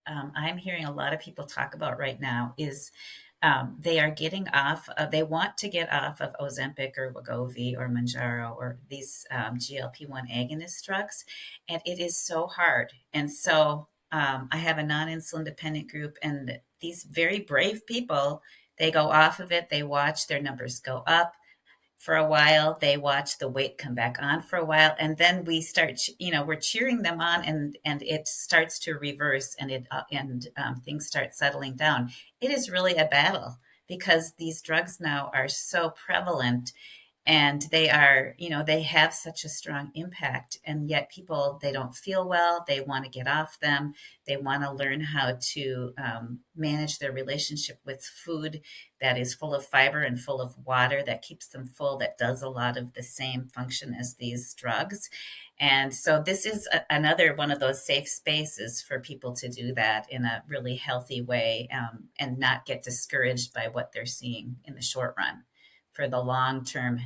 I'm hearing a lot of people talk about right now is they are getting off, they want to get off of Ozempic or Wegovy or Manjaro or these GLP-1 agonist drugs. And it is so hard. And so I have a non-insulin dependent group, and these very brave people, they go off of it, they watch their numbers go up for a while, they watch the weight come back on for a while, and then we start, we're cheering them on, and it starts to reverse, and things start settling down. It is really a battle because these drugs now are so prevalent, and they are, they have such a strong impact, and yet people, they don't feel well, they want to get off them, they want to learn how to manage their relationship with food that is full of fiber and full of water, that keeps them full, that does a lot of the same function as these drugs. And so this is another one of those safe spaces for people to do that in a really healthy way, and not get discouraged by what they're seeing in the short run for the long term,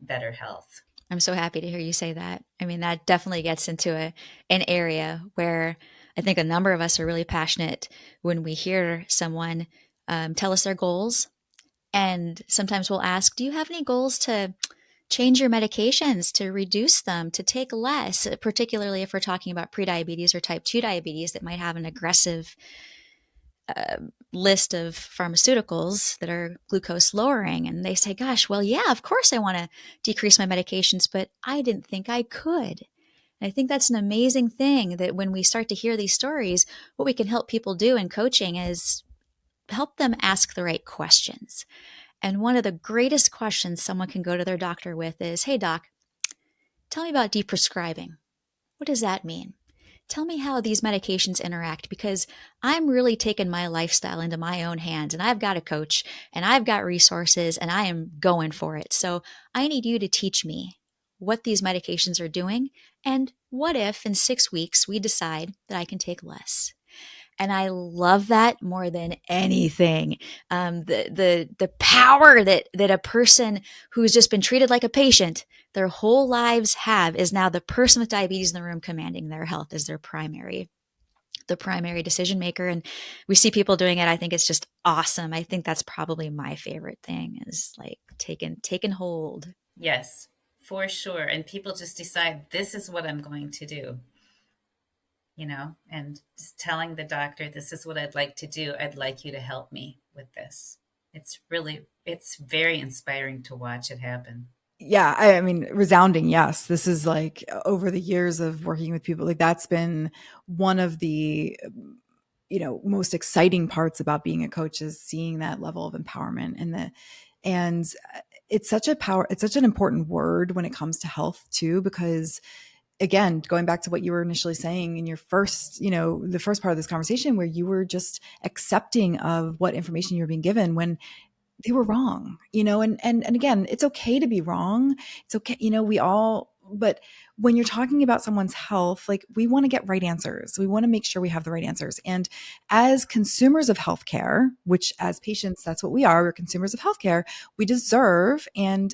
better health. I'm so happy to hear you say that. I mean, that definitely gets into an area where I think a number of us are really passionate when we hear someone tell us their goals. And sometimes we'll ask, do you have any goals to change your medications, to reduce them, to take less, particularly if we're talking about prediabetes or type 2 diabetes that might have an aggressive uh, list of pharmaceuticals that are glucose lowering. And they say, gosh, well, yeah, of course I want to decrease my medications, but I didn't think I could. And I think that's an amazing thing that when we start to hear these stories, what we can help people do in coaching is help them ask the right questions. And one of the greatest questions someone can go to their doctor with is, hey, doc, tell me about deprescribing. What does that mean? Tell me how these medications interact, because I'm really taking my lifestyle into my own hands, and I've got a coach and I've got resources and I am going for it. So I need you to teach me what these medications are doing. And what if in 6 weeks we decide that I can take less? And I love that more than anything. The power that a person who's just been treated like a patient their whole lives have is now the person with diabetes in the room commanding their health as their primary decision maker. And we see people doing it. I think it's just awesome. I think that's probably my favorite thing is like taking hold. Yes, for sure. And people just decide this is what I'm going to do, and just telling the doctor, this is what I'd like to do. I'd like you to help me with this. It's very inspiring to watch it happen. Yeah, I mean, resounding yes. This is like over the years of working with people, like that's been one of the most exciting parts about being a coach is seeing that level of empowerment and it's such an important word when it comes to health too, because again, going back to what you were initially saying in your first, the first part of this conversation where you were just accepting of what information you're being given when they were wrong, and again, it's okay to be wrong. It's okay. We all, but when you're talking about someone's health, like we want to get right answers. We want to make sure we have the right answers. And as consumers of healthcare, which as patients, that's what we are. We're consumers of healthcare. We deserve and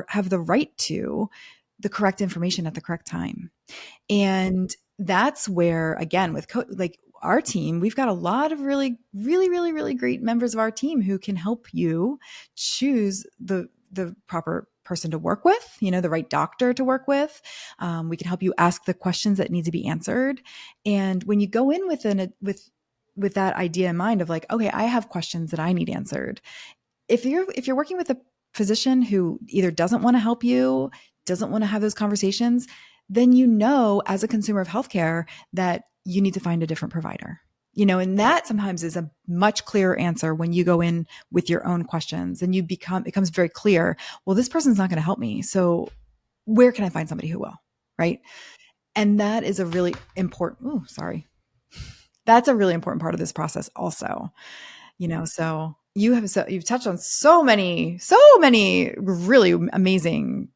have the right to the correct information at the correct time. And that's where, again, with like our team, we've got a lot of really, really, really, really great members of our team who can help you choose the proper person to work with, the right doctor to work with. We can help you ask the questions that need to be answered. And when you go in with that idea in mind of like, okay, I have questions that I need answered. If you're working with a physician who either doesn't want to help you, doesn't want to have those conversations, then as a consumer of healthcare that you need to find a different provider. And that sometimes is a much clearer answer when you go in with your own questions and it becomes very clear, well, this person's not going to help me. So where can I find somebody who will? Right. And that is a really important, that's a really important part of this process also, so you've touched on so many really amazing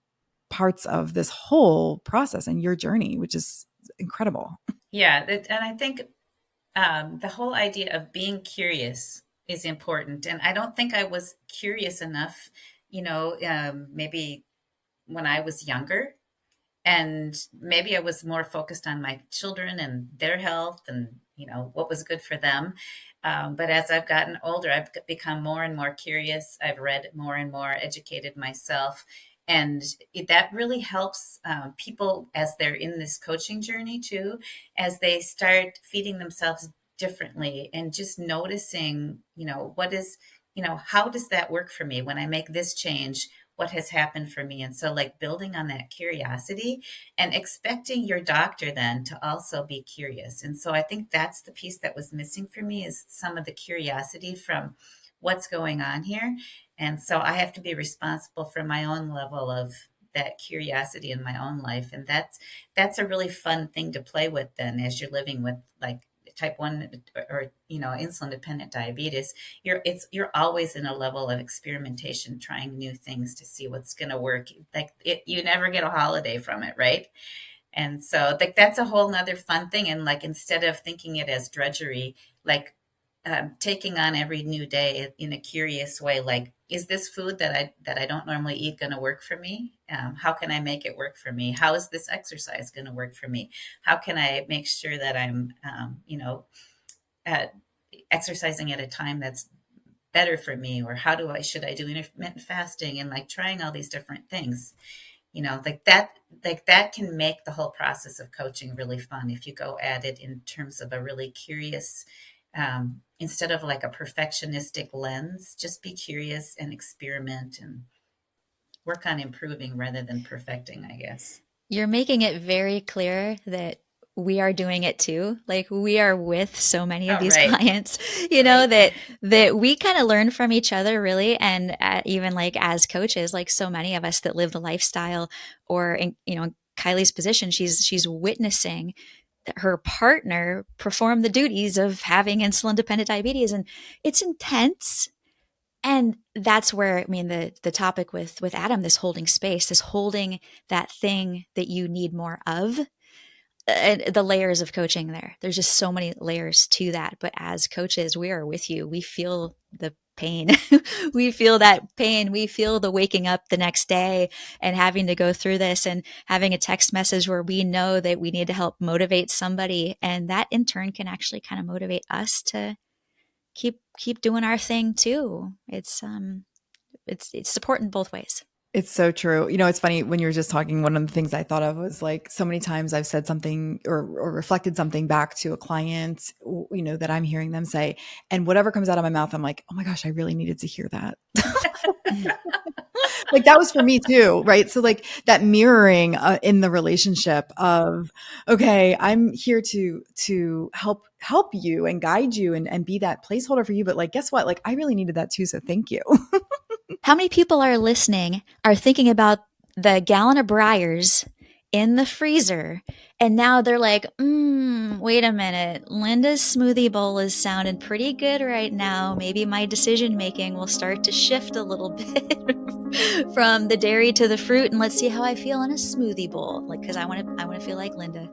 parts of this whole process and your journey, which is incredible. Yeah, and I think the whole idea of being curious is important. And I don't think I was curious enough, maybe when I was younger. And maybe I was more focused on my children and their health, and what was good for them. But as I've gotten older, I've become more and more curious. I've read more and more, educated myself. And that really helps people as they're in this coaching journey too, as they start feeding themselves differently and just noticing, how does that work for me when I make this change? What has happened for me? And so, like, building on that curiosity and expecting your doctor then to also be curious. And so, I think that's the piece that was missing for me is some of the curiosity from what's going on here. And so, I have to be responsible for my own level of that curiosity in my own life. And that's a really fun thing to play with then as you're living with like type 1 or insulin dependent diabetes. You're always in a level of experimentation, trying new things to see what's going to work. Like you never get a holiday from it, right? And so like that's a whole nother fun thing. And like instead of thinking it as drudgery, like taking on every new day in a curious way, like is this food that I don't normally eat going to work for me? How can I make it work for me? How is this exercise going to work for me? How can I make sure that I'm at exercising at a time that's better for me? Or should I do intermittent fasting, and like trying all these different things, like that can make the whole process of coaching really fun if you go at it in terms of a really curious, instead of like a perfectionistic lens. Just be curious and experiment and work on improving rather than perfecting, I guess. You're making it very clear that we are doing it too. Like we are with so many of Oh, these right, clients, right. that we kind of learn from each other really. And even like as coaches, like so many of us that live the lifestyle or in Kylie's position, she's witnessing her partner perform the duties of having insulin dependent diabetes. And it's intense. And that's where, I mean, the topic with Adam, this holding space, this holding that thing that you need more of, the layers of coaching there's just so many layers to that. But as coaches, we are with you. We feel the pain. We feel that pain. We feel the waking up the next day and having to go through this and having a text message where we know that we need to help motivate somebody. And that in turn can actually kind of motivate us to keep doing our thing too. It's support in both ways. It's so true. It's funny when you were just talking, one of the things I thought of was like so many times I've said something or reflected something back to a client, that I'm hearing them say, and whatever comes out of my mouth, I'm like, oh my gosh, I really needed to hear that. Like that was for me too, right? So like that mirroring in the relationship of, okay, I'm here to help you and guide you and be that placeholder for you. But like, guess what? Like I really needed that too. So thank you. How many people are listening are thinking about the gallon of Breyers in the freezer, and now they're like, wait a minute, Linda's smoothie bowl is sounding pretty good right now. Maybe my decision making will start to shift a little bit from the dairy to the fruit, and let's see how I feel in a smoothie bowl. Like, because I want to feel like Linda.